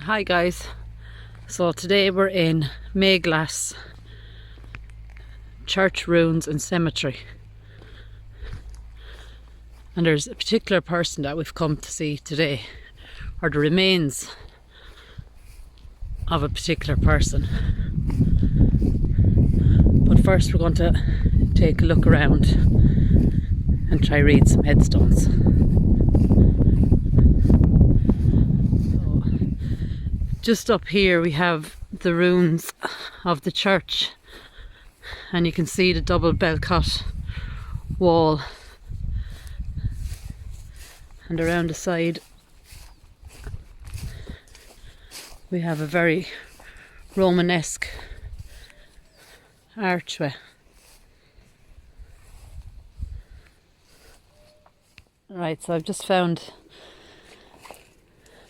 Hi guys, so today we're in Mayglass church ruins and cemetery, and there's a particular person that we've come to see today, or the remains of a particular person. But first we're going to take a look around and try read some headstones. Just up here we have the ruins of the church, and you can see the double bell cut wall, and around the side we have a very Romanesque archway. Right, so I've just found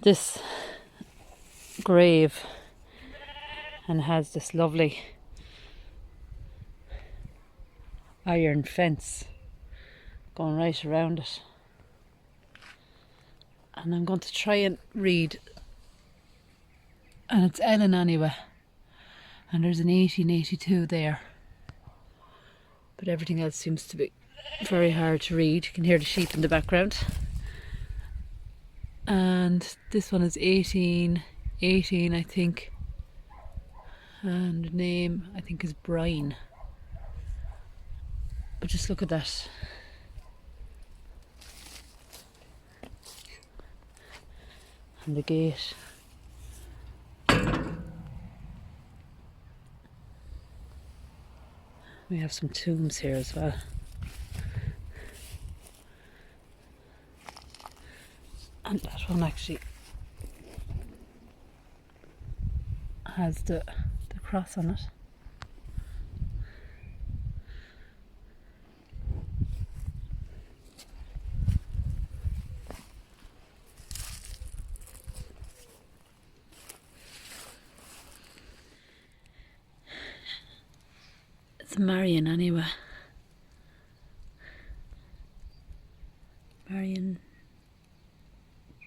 this grave, and has this lovely iron fence going right around it, and I'm going to try and read, and it's Ellen anyway, and there's an 1882 there, but everything else seems to be very hard to read. You can hear the sheep in the background. And this one is 1818, I think, and the name I think is Brian. But just look at that. And the gate. We have some tombs here as well. And that one actually has the cross on it. It's Marion anyway. Marion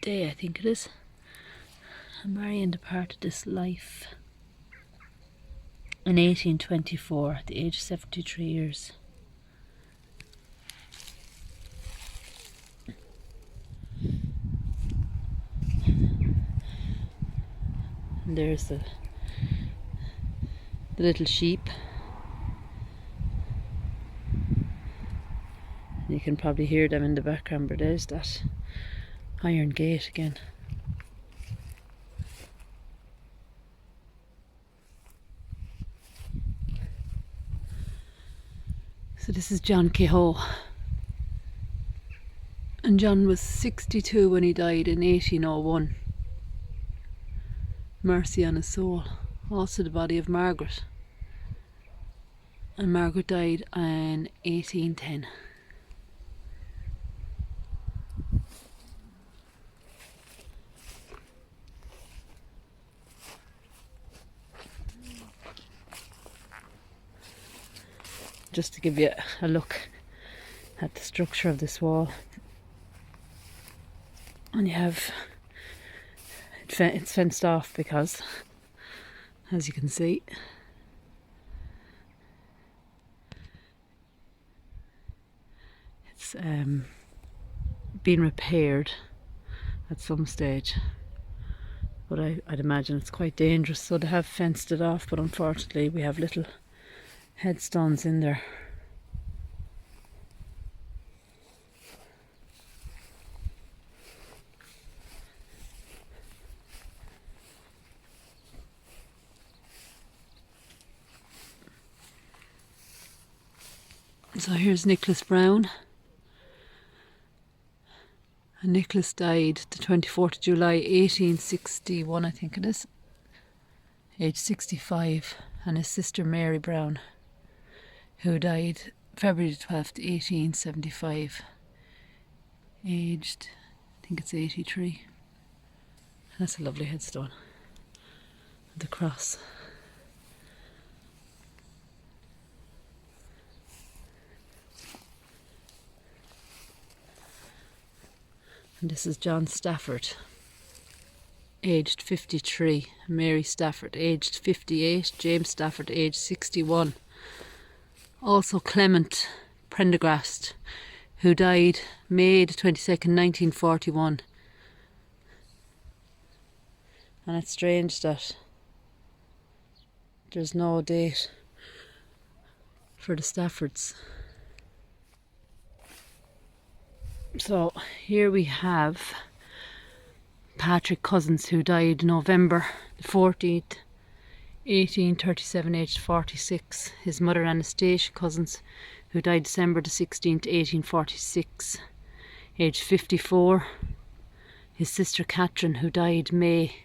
Day, I think it is. And Marion departed this life in 1824 at the age of 73 years. And there's the little sheep. You can probably hear them in the background, but there's that iron gate again. So this is John Kehoe, and John was 62 when he died in 1801. Mercy on his soul. Also the body of Margaret, and Margaret died in 1810. Just to give you a look at the structure of this wall, and you have it's fenced off because, as you can see, it's been repaired at some stage, but I'd imagine it's quite dangerous, so they have fenced it off. But unfortunately we have little headstones in there. So here's Nicholas Brown, and Nicholas died the 24th of July 1861, I think it is, age 65, and his sister Mary Brown, who died February 12th 1875, aged, I think it's 83. That's a lovely headstone, the cross. And this is John Stafford, aged 53, Mary Stafford, aged 58, James Stafford, aged 61. Also Clement Prendergast, who died May the 22nd, 1941. And it's strange that there's no date for the Staffords. So here we have Patrick Cousins, who died November the 14th, 1837, aged 46. His mother Anastasia Cousins, who died December the 16th, 1846, aged 54. His sister Catherine, who died May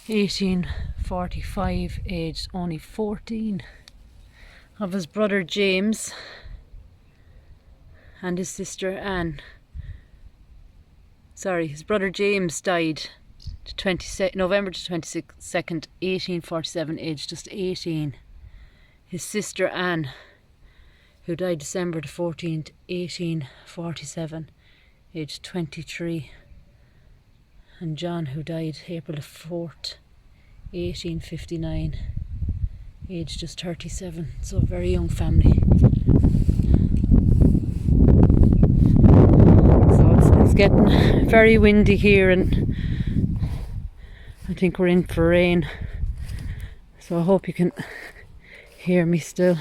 1845, aged only 14. Of his brother James and his sister Anne. His brother James died November the 22nd, 1847, aged just 18. His sister Anne, who died December the 14th, 1847, aged 23. And John, who died April the 4th, 1859, aged just 37. So a very young family. It's getting very windy here, and I think we're in for rain, so I hope you can hear me still.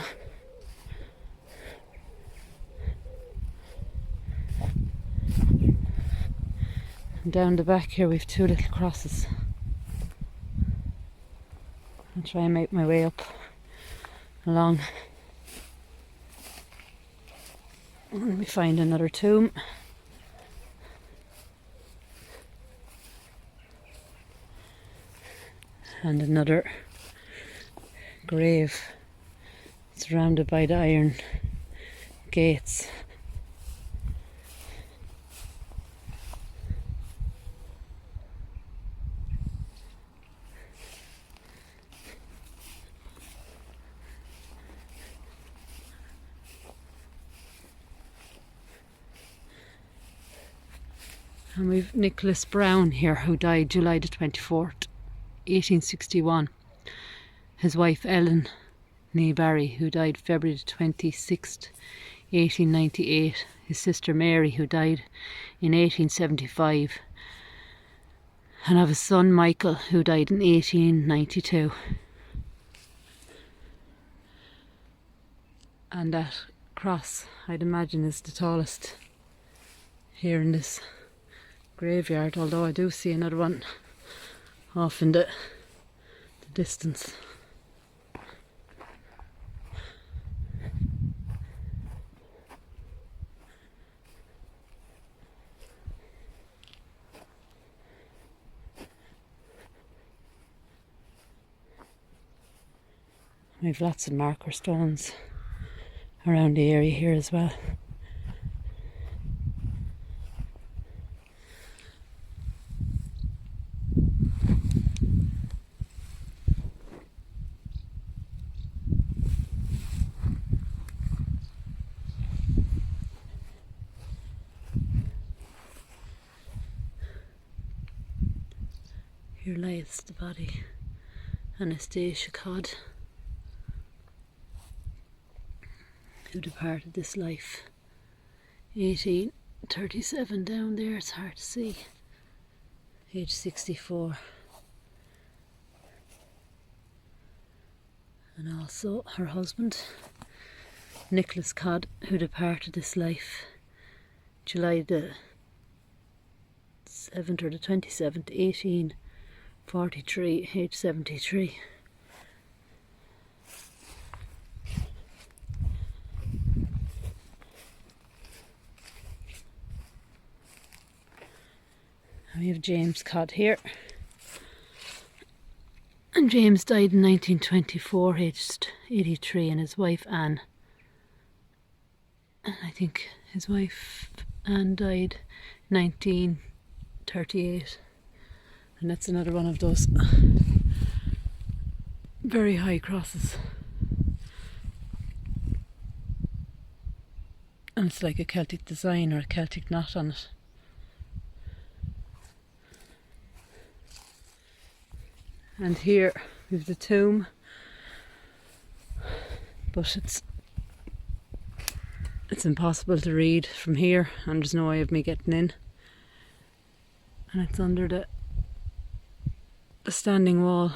And down the back here we've two little crosses. I'll try and make my way up along. Let me find another tomb. And another grave surrounded by the iron gates. And we've Nicholas Brown here, who died July the 24th, 1861. His wife Ellen Nee Barry, who died February the 26th, 1898. His sister Mary, who died in 1875. And of his son Michael, who died in 1892. And that cross, I'd imagine, is the tallest here in this graveyard, although I do see another one off in the distance. We've lots of marker stones around the area here as well. Here lies the body, Anastasia Codd, who departed this life 1837. Down there, it's hard to see, age 64. And also her husband Nicholas Codd, who departed this life July the 7th or the 27th, 1843, age 73. And we have James Codd here. And James died in 1924, aged 83, and his wife Anne. And I think his wife Anne died 1938. And that's another one of those very high crosses. And it's like a Celtic design or a Celtic knot on it. And here we've the tomb, but it's impossible to read from here, and there's no way of me getting in. And it's under the standing wall.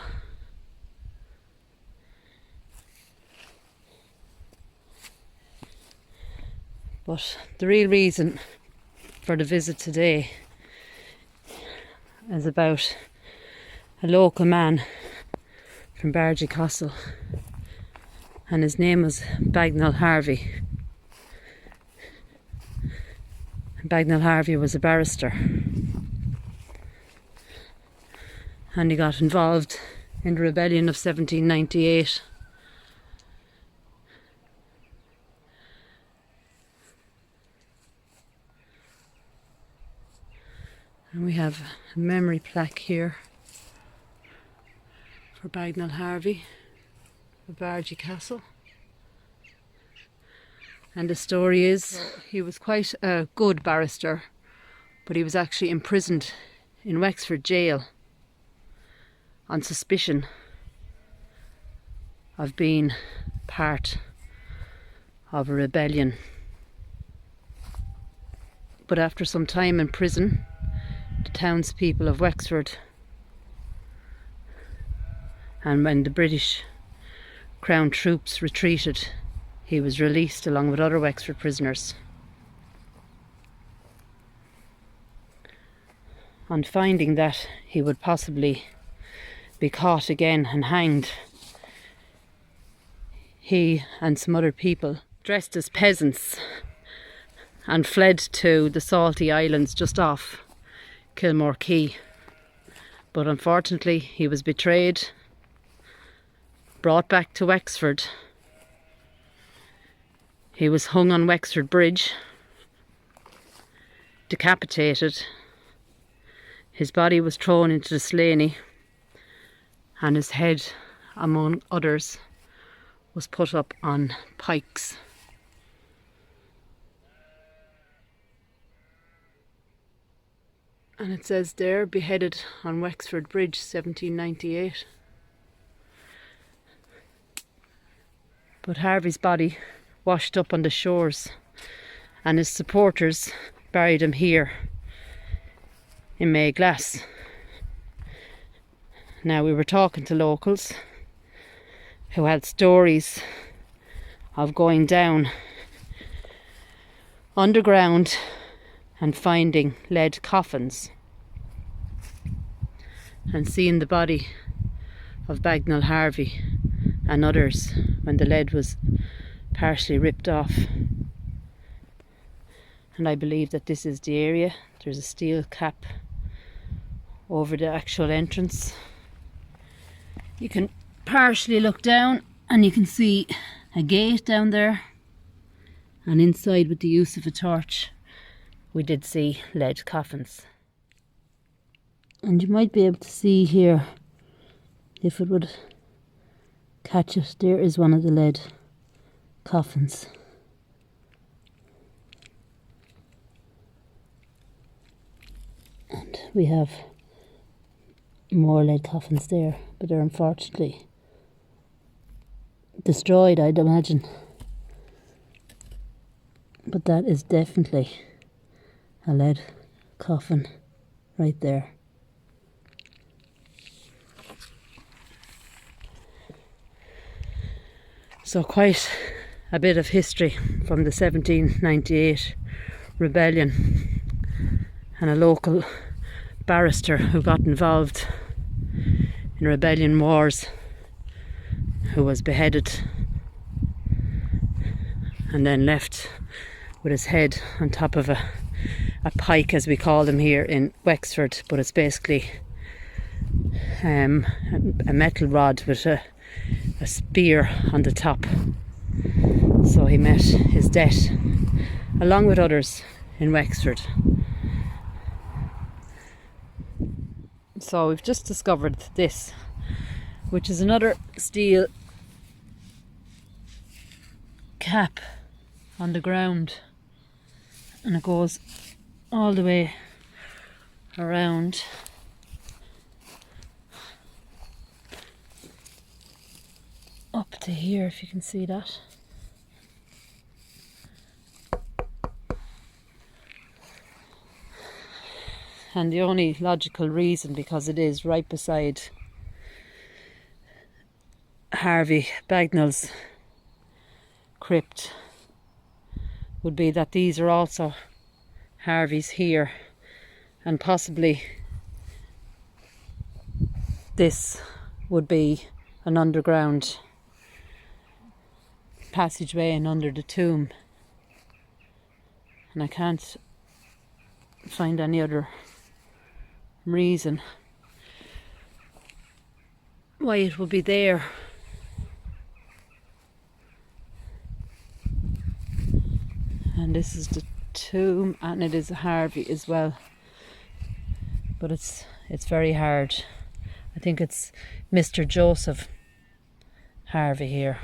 But the real reason for the visit today is about a local man from Bargy Castle, and his name was Bagnall Harvey. Bagnall Harvey was a barrister, and he got involved in the rebellion of 1798. And we have a memory plaque here for Bagnall Harvey of Bargy Castle. And the story is he was quite a good barrister, but he was actually imprisoned in Wexford jail on suspicion of being part of a rebellion. But after some time in prison, the townspeople of Wexford, and when the British Crown troops retreated, he was released along with other Wexford prisoners. On finding that he would possibly be caught again and hanged, he and some other people dressed as peasants and fled to the Salty Islands just off Kilmore Quay. But unfortunately he was betrayed, brought back to Wexford. He was hung on Wexford Bridge, decapitated. His body was thrown into the Slaney, and his head, among others, was put up on pikes. And it says there, beheaded on Wexford Bridge, 1798. But Harvey's body washed up on the shores, and his supporters buried him here in Mayglass. Now, we were talking to locals who had stories of going down underground and finding lead coffins and seeing the body of Bagnall Harvey and others when the lead was partially ripped off. And I believe that this is the area. There's a steel cap over the actual entrance. You can partially look down and you can see a gate down there, and inside, with the use of a torch, we did see lead coffins. And you might be able to see here, if it would catch it, there is one of the lead coffins. And we have more lead coffins there, but they're unfortunately destroyed, I'd imagine. But that is definitely a lead coffin right there. So quite a bit of history from the 1798 rebellion, and a local barrister who got involved in rebellion wars, who was beheaded and then left with his head on top of a pike, as we call them here in Wexford, but it's basically a metal rod with a spear on the top. So he met his death along with others in Wexford. So we've just discovered this, which is another steel cap on the ground, and it goes all the way around. to here, if you can see that. And the only logical reason, because it is right beside Harvey Bagnall's crypt, would be that these are also Harvey's here, and possibly this would be an underground passageway and under the tomb, and I can't find any other reason why it would be there. And this is the tomb, and it is a Harvey as well, but it's very hard. I think it's Mr. Joseph Harvey here,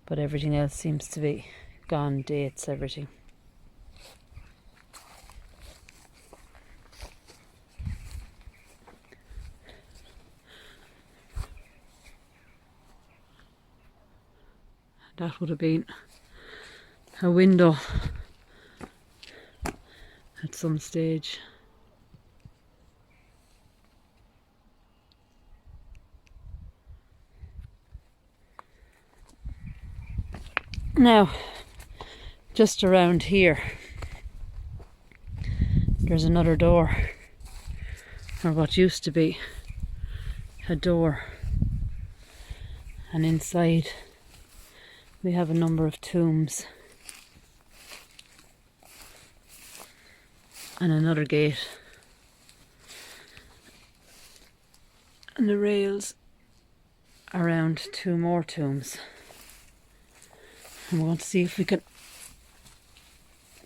but everything else seems to be gone, dates, everything. That would have been a window at some stage. Now, just around here, there's another door, or what used to be a door, and inside we have a number of tombs and another gate, and the rails around two more tombs. And we're going to see if we can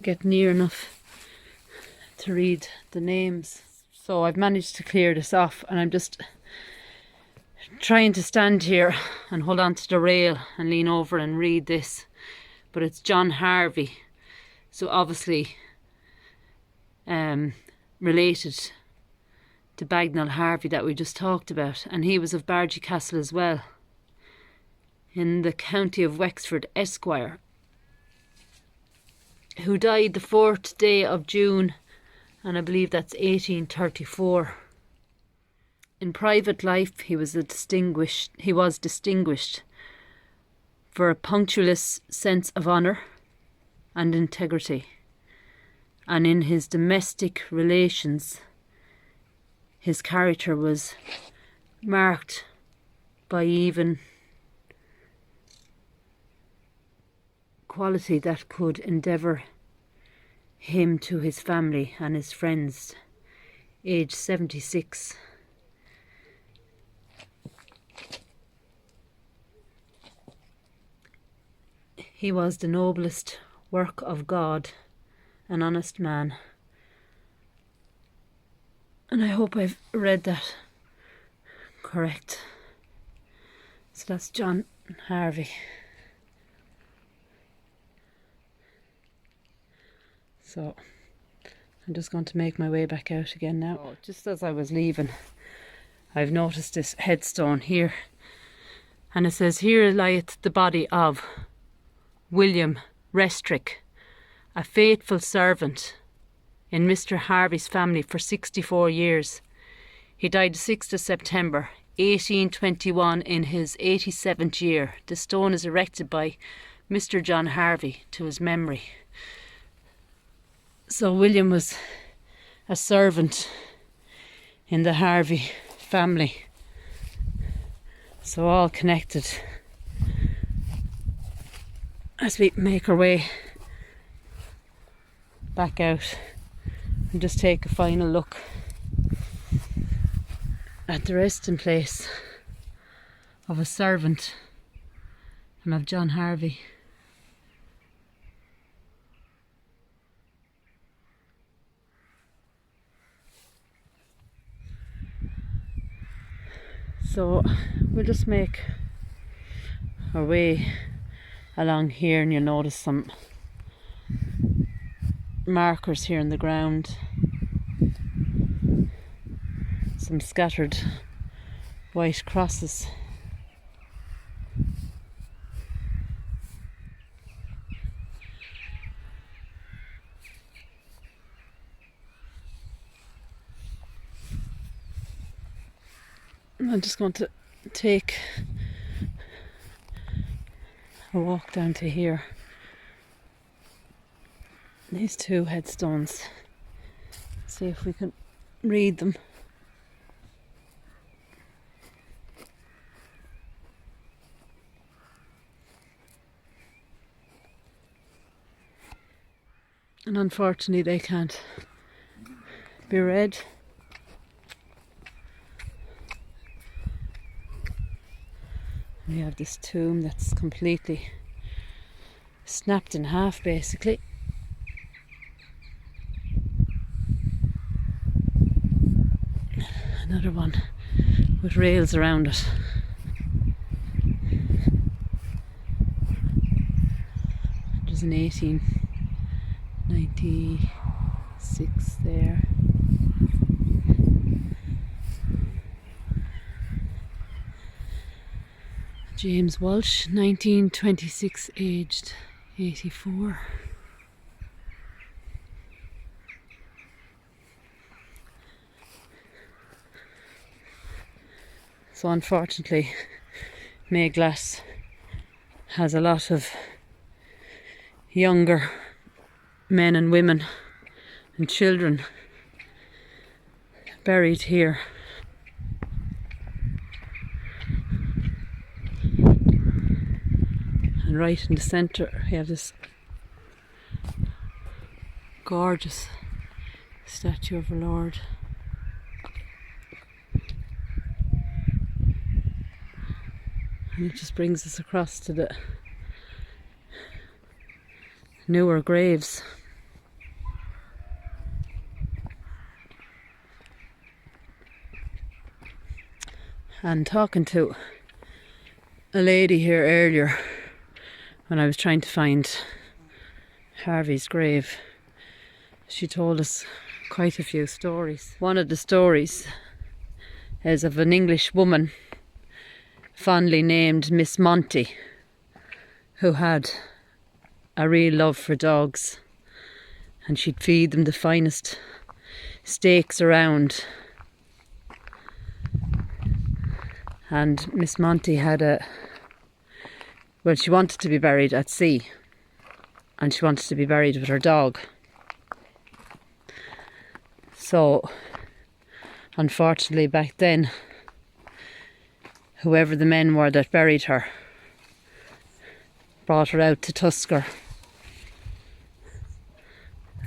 get near enough to read the names. So I've managed to clear this off, and I'm just trying to stand here and hold on to the rail and lean over and read this, but it's John Harvey, so obviously related to Bagnall Harvey that we just talked about, and he was of Bargy Castle as well, in the county of Wexford, Esquire, who died the 4th day of June, and I believe that's 1834. In private life, he was distinguished for a punctilious sense of honour and integrity, and in his domestic relations, his character was marked by even quality that could endeavour him to his family and his friends. Age 76. He was the noblest work of God, an honest man. And I hope I've read that correct. So that's John Harvey. So I'm just going to make my way back out again now. Oh, just as I was leaving, I've noticed this headstone here, and it says, "Here lieth the body of William Restrick, a faithful servant in Mr. Harvey's family for 64 years. He died the 6th of September 1821 in his 87th year. The stone is erected by Mr. John Harvey to his memory." So William was a servant in the Harvey family, so all connected. As we make our way back out and just take a final look at the resting place of a servant and of John Harvey. So we'll just make our way along here, and you'll notice some markers here in the ground, some scattered white crosses. I'm just going to take a walk down to here. These two headstones. See if we can read them. And unfortunately they can't be read. We have this tomb that's completely snapped in half, basically. Another one with rails around it. There's an 1896 there. James Walsh, 1926, aged 84. So unfortunately, Mayglass has a lot of younger men and women and children buried here. And right in the centre we have this gorgeous statue of our Lord. And it just brings us across to the newer graves. And talking to a lady here earlier when I was trying to find Harvey's grave, she told us quite a few stories. One of the stories is of an English woman fondly named Miss Monty, who had a real love for dogs, and she'd feed them the finest steaks around. And Miss Monty had she wanted to be buried at sea, and she wanted to be buried with her dog. So unfortunately back then, whoever the men were that buried her brought her out to Tusker,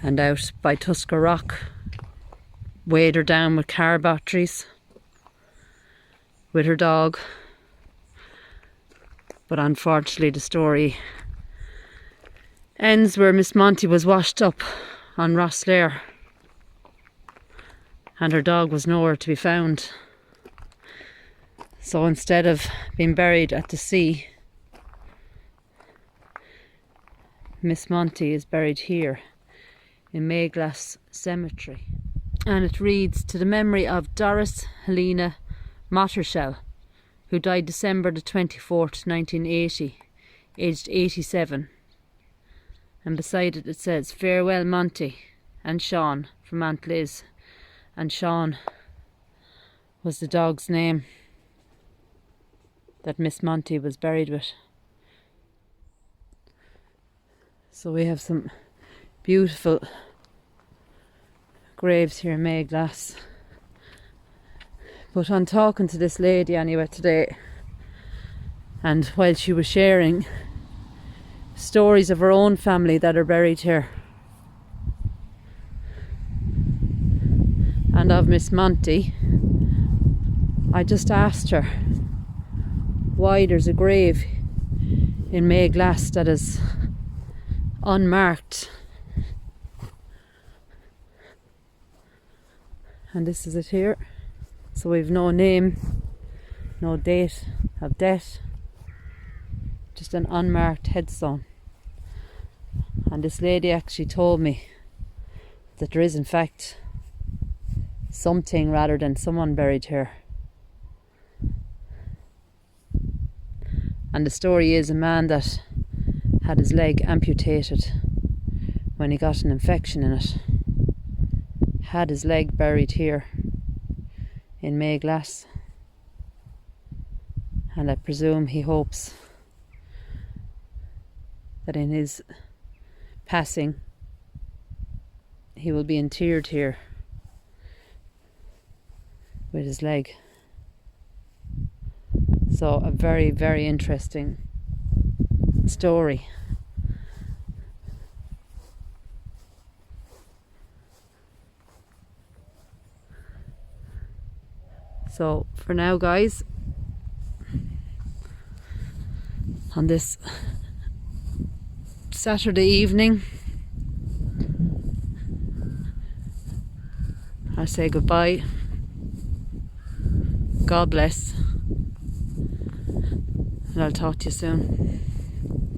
and out by Tusker Rock weighed her down with car batteries with her dog. But unfortunately the story ends where Miss Monty was washed up on Rosslare and her dog was nowhere to be found. So instead of being buried at the sea, Miss Monty is buried here in Mayglass Cemetery. And it reads, to the memory of Doris Helena Mottershell, who died December the 24th, 1980, aged 87. And beside it says, farewell Monty and Sean, from Aunt Liz. And Sean was the dog's name that Miss Monty was buried with. So we have some beautiful graves here in Mayglass. But on talking to this lady anyway today, and while she was sharing stories of her own family that are buried here, and of Miss Monty, I just asked her why there's a grave in Mayglass that is unmarked. And this is it here. So we've no name, no date of death, just an unmarked headstone. And this lady actually told me that there is in fact something rather than someone buried here. And the story is a man that had his leg amputated when he got an infection in it, had his leg buried here in Mayglass. and I presume he hopes that in his passing he will be interred here with his leg. So a very, very interesting story. So for now, guys, on this Saturday evening, I say goodbye. God bless. And I'll talk to you soon.